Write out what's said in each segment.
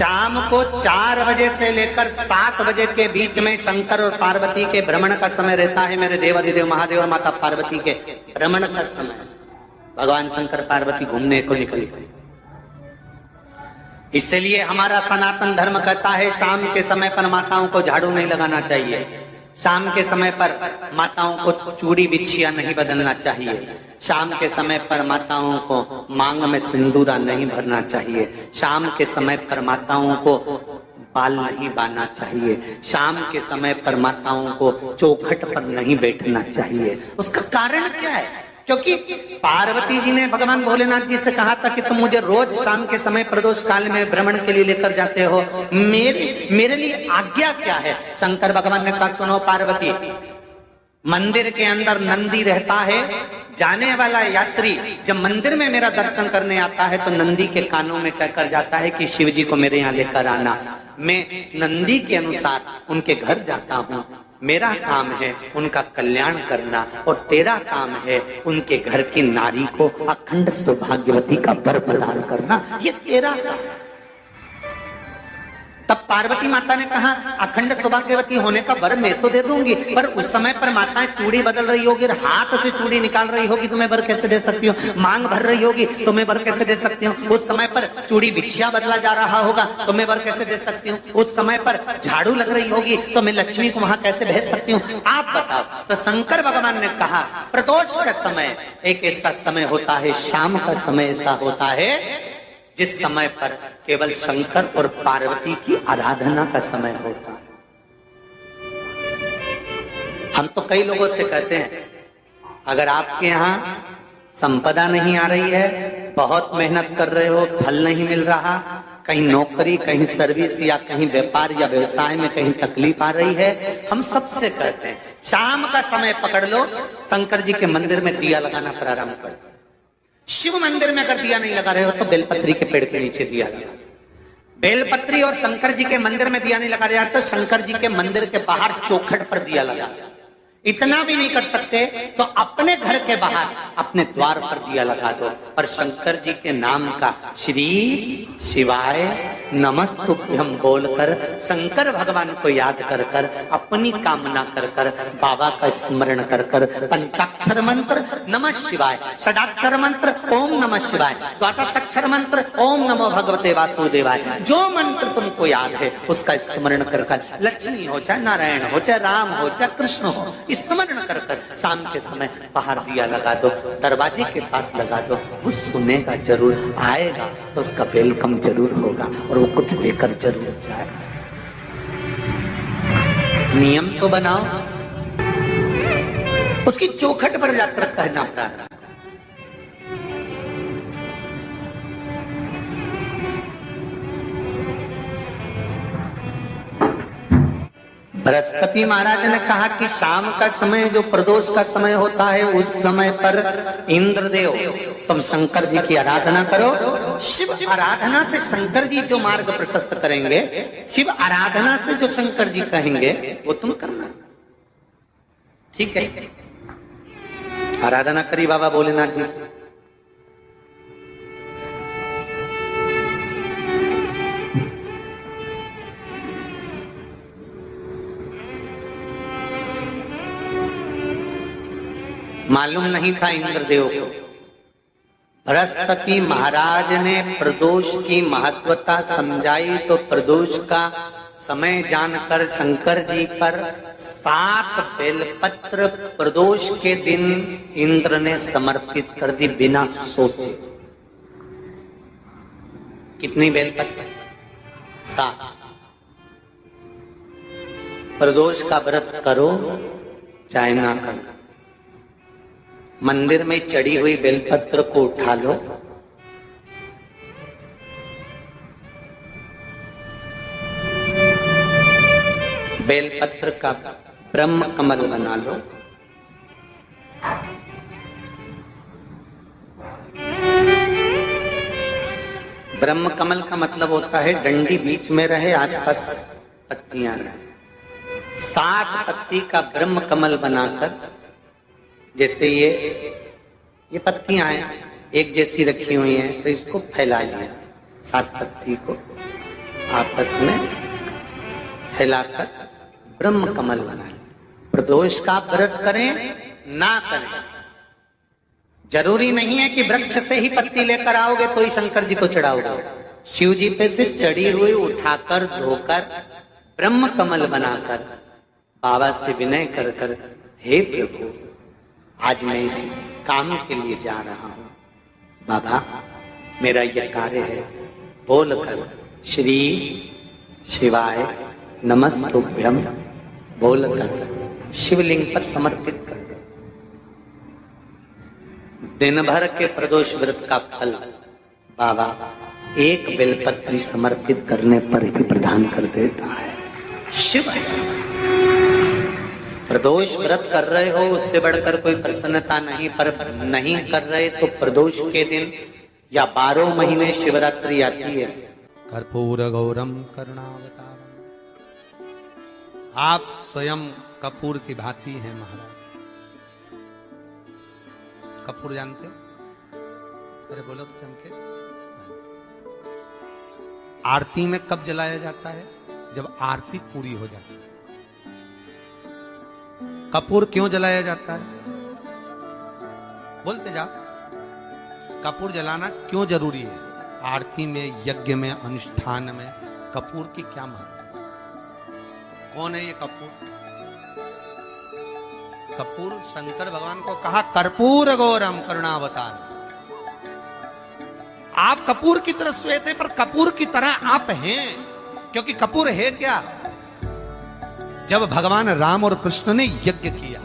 शाम को 4 बजे से लेकर 7 बजे के बीच में शंकर और पार्वती के भ्रमण का समय रहता है। मेरे देवाधिदेव महादेव और माता पार्वती के भ्रमण का समय, भगवान शंकर पार्वती घूमने को निकले। इसलिए हमारा सनातन धर्म कहता है शाम के समय पर माताओं को झाड़ू नहीं लगाना चाहिए, शाम के समय पर माताओं को चूड़ी बिछिया नहीं बदलना चाहिए, शाम के समय पर माताओं को मांग में सिंदूरा नहीं भरना चाहिए, शाम के समय पर माताओं को बाल नहीं बांधना चाहिए, शाम के समय पर माताओं को चौखट पर नहीं बैठना चाहिए। उसका कारण क्या है? क्योंकि पार्वती जी ने भगवान भोलेनाथ जी से कहा था कि तुम मुझे रोज शाम के समय प्रदोष काल में भ्रमण के लिए लेकर जाते हो, मेरे लिए आज्ञा क्या है? शंकर भगवान ने कहा सुनो पार्वती, मंदिर के अंदर नंदी रहता है, जाने वाला यात्री जब मंदिर में मेरा दर्शन करने आता है तो नंदी के कानों में कहकर जाता है कि शिव जी को मेरे यहाँ लेकर आना। मैं नंदी के अनुसार उनके घर जाता हूँ, मेरा काम है उनका कल्याण करना और तेरा काम है उनके घर की नारी को अखंड सौभाग्यवती का वर प्रदान करना, ये तेरा काम। तब पार्वती माता ने कहा अखंड सौभाग्यवती होने का वर मैं तो दे दूंगी, पर उस समय पर माताएं चूड़ी बदल रही होगी, हाथ से चूड़ी निकाल रही होगी तो मैं वर कैसे दे सकती हूँ? मांग भर रही होगी तो मैं वर कैसे दे सकती हूँ? उस समय पर चूड़ी बिछिया बदला जा रहा होगा तो मैं वर कैसे दे सकती हूँ? उस समय पर झाड़ू लग रही होगी तो मैं लक्ष्मी को वहां कैसे भेज सकती हूँ? आप बताओ। तो शंकर भगवान ने कहा प्रदोष का समय एक ऐसा समय होता है, शाम का समय ऐसा होता है जिस समय पर केवल शंकर और पार्वती की आराधना का समय होता है। हम तो कई लोगों से कहते हैं अगर आपके यहाँ संपदा नहीं आ रही है, बहुत मेहनत कर रहे हो, फल नहीं मिल रहा, कहीं नौकरी, कहीं सर्विस या कहीं व्यापार या व्यवसाय में कहीं तकलीफ आ रही है, हम सबसे कहते हैं शाम का समय पकड़ लो, शंकर जी के मंदिर में दिया लगाना प्रारंभ कर दो। शिव मंदिर में अगर दिया नहीं लगा रहे हो तो बेलपत्री के पेड़ के नीचे दिया लगा। बेलपत्री और शंकर जी के मंदिर में दिया नहीं लगा रहे तो शंकर जी के मंदिर के बाहर चौखट पर दिया लगा। इतना भी नहीं कर सकते तो अपने घर के बाहर अपने द्वार पर दिया लगा दो, पर शंकर जी के नाम का श्री शिवाय नमस्तुभ्यम बोलकर शंकर भगवान को याद कर कर अपनी कामना कर कर बाबा का स्मरण कर कर पंचाक्षर मंत्र नमः शिवाय, षडाक्षर मंत्र ओम नमः शिवाय, द्वादशाक्षर मंत्र ओम नमो भगवते वासुदेवाय, जो मंत्र तुमको याद है उसका स्मरण कर कर लक्ष्मी हो चाहे नारायण हो चाहे राम हो चाहे कृष्ण हो स्मरण कर कर शाम के समय बाहर दिया लगा दो, दरवाजे के पास लगा दो। वो सुनेगा जरूर, आएगा तो उसका वेलकम जरूर होगा और वो कुछ देकर जरूर जाएगा। नियम तो बनाओ, उसकी चौखट पर जाकर कहना प्रारंभ। बृहस्पति महाराज ने कहा कि शाम का समय जो प्रदोष का समय होता है उस समय पर इंद्रदेव तुम शंकर जी की आराधना करो। शिव आराधना से शंकर जी जो मार्ग प्रशस्त करेंगे, शिव आराधना से जो शंकर जी कहेंगे वो तुम करना, ठीक है? आराधना करी बाबा भोलेनाथ जी। मालूम नहीं था इंद्रदेव को। बृहस्पति महाराज ने प्रदोष की महत्वता समझाई तो प्रदोष का समय जानकर शंकर जी पर 7 बेलपत्र प्रदोष के दिन इंद्र ने समर्पित कर दी बिना सोचे। कितनी बेलपत्र? 7। प्रदोष का व्रत करो चाहे ना करो, मंदिर में चढ़ी हुई बेलपत्र को उठा लो, बेलपत्र का ब्रह्म कमल बना लो, ब्रह्म कमल का मतलब होता है डंडी बीच में रहे, आसपास पत्तियां रहे। 7 पत्ती का ब्रह्म कमल बनाकर, जैसे ये पत्तियां हैं एक जैसी रखी हुई हैं तो इसको फैला लिया 7 पत्ती को, आपस में फैलाकर ब्रह्म कमल बना लें। प्रदोष का व्रत करें ना करें, जरूरी नहीं है कि वृक्ष से ही पत्ती लेकर आओगे तो ही शंकर जी को चढ़ाओगे। शिव जी पे से चढ़ी हुई उठाकर धोकर ब्रह्म कमल बनाकर बाबा से विनय कर कर, हे प्रभु आज मैं इस काम के लिए जा रहा हूं, बाबा मेरा यह कार्य है, बोलकर श्री शिवाय नमस्तुभ्यम बोलकर शिवलिंग पर समर्पित कर दो। दिन भर के प्रदोष व्रत का फल बाबा एक बेलपत्री समर्पित करने पर ही प्रदान कर देता है। शिव प्रदोष व्रत कर रहे हो उससे बढ़कर कोई प्रसन्नता नहीं, पर नहीं कर रहे तो प्रदोष के दिन या 12 महीने शिवरात्रि आती है। कर्पूर गौरम करुणावतारम, आप स्वयं कपूर की भांति हैं महाराज। कपूर जानते हो? अरे बोलो तो चमके। आरती में कब जलाया जाता है? जब आरती पूरी हो जाती है। कपूर क्यों जलाया जाता है? बोलते जाओ, कपूर जलाना क्यों जरूरी है? आरती में, यज्ञ में, अनुष्ठान में कपूर की क्या महत्व? कौन है ये कपूर? कपूर शंकर भगवान को कहा कर्पूर गौरम करुणावतार। आप कपूर की तरह श्वेत है, पर कपूर की तरह आप हैं, क्योंकि कपूर है क्या? जब भगवान राम और कृष्ण ने यज्ञ किया,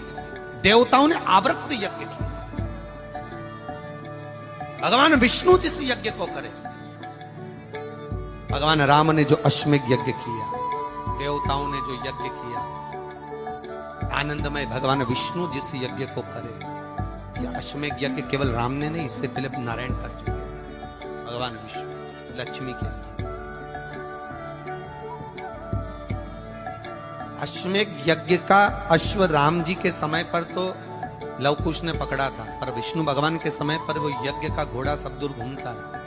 देवताओं ने आवृत्त यज्ञ किया। भगवान विष्णु जिस यज्ञ को करे, भगवान राम ने जो अश्वमेध यज्ञ किया, देवताओं ने जो यज्ञ किया, आनंदमय भगवान विष्णु जिस यज्ञ को करे, यह अश्वमेध यज्ञ केवल राम ने नहीं, इससे पहले नारायण कर चुके भगवान विष्णु लक्ष्मी के साथ। अश्वमेध यज्ञ का अश्व राम जी के समय पर तो लवकुश ने पकड़ा था, पर विष्णु भगवान के समय पर वो यज्ञ का घोड़ा सब दूर घूमता है।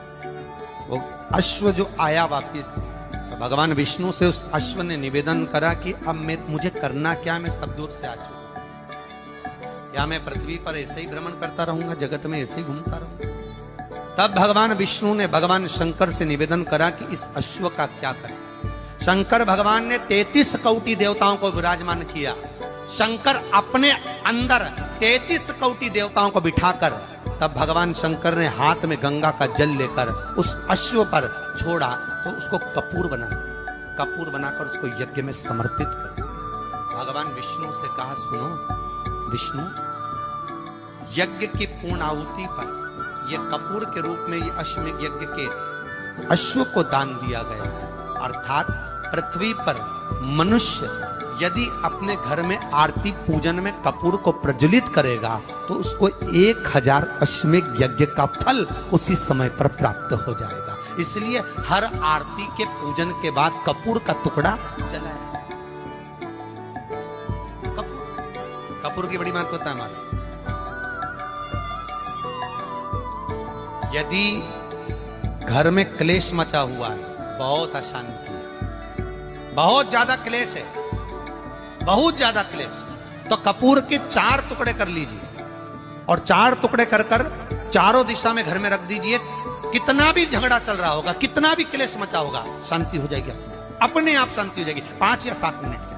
वो अश्व जो आया वापिस, तो भगवान विष्णु से उस अश्व ने निवेदन करा कि अब मुझे करना क्या, मैं सब दूर से आ चुका, क्या मैं पृथ्वी पर ऐसे ही भ्रमण करता रहूंगा, जगत में ऐसे ही घूमता रहूंगा? तब भगवान विष्णु ने भगवान शंकर से निवेदन करा कि इस अश्व का क्या करें। शंकर भगवान ने 33 कोटि देवताओं को विराजमान किया। शंकर अपने अंदर 33 कोटि देवताओं को बिठाकर, तब भगवान शंकर ने हाथ में गंगा का जल लेकर उस अश्व पर छोड़ा, तो उसको कपूर बना दिया। कपूर बनाकर उसको यज्ञ में समर्पित कर दिया। भगवान विष्णु से कहा, सुनो विष्णु, यज्ञ की पूर्ण आहुति पर ये कपूर के रूप में ये अश्वमेध यज्ञ के अश्व को दान दिया गया है। अर्थात पृथ्वी पर मनुष्य यदि अपने घर में आरती पूजन में कपूर को प्रज्वलित करेगा तो उसको 1000 अश्वमेध यज्ञ का फल उसी समय पर प्राप्त हो जाएगा। इसलिए हर आरती के पूजन के बाद कपूर का टुकड़ा जलाया। कपूर की बड़ी महत्वता है हमारी। यदि घर में क्लेश मचा हुआ है, बहुत अशांति है, बहुत ज्यादा क्लेश है, बहुत ज्यादा क्लेश, तो कपूर के 4 टुकड़े कर लीजिए और 4 टुकड़े कर कर चारों दिशा में घर में रख दीजिए। कितना भी झगड़ा चल रहा होगा, कितना भी क्लेश मचा होगा, शांति हो जाएगी, अपने आप शांति हो जाएगी। 5 या 7 मिनट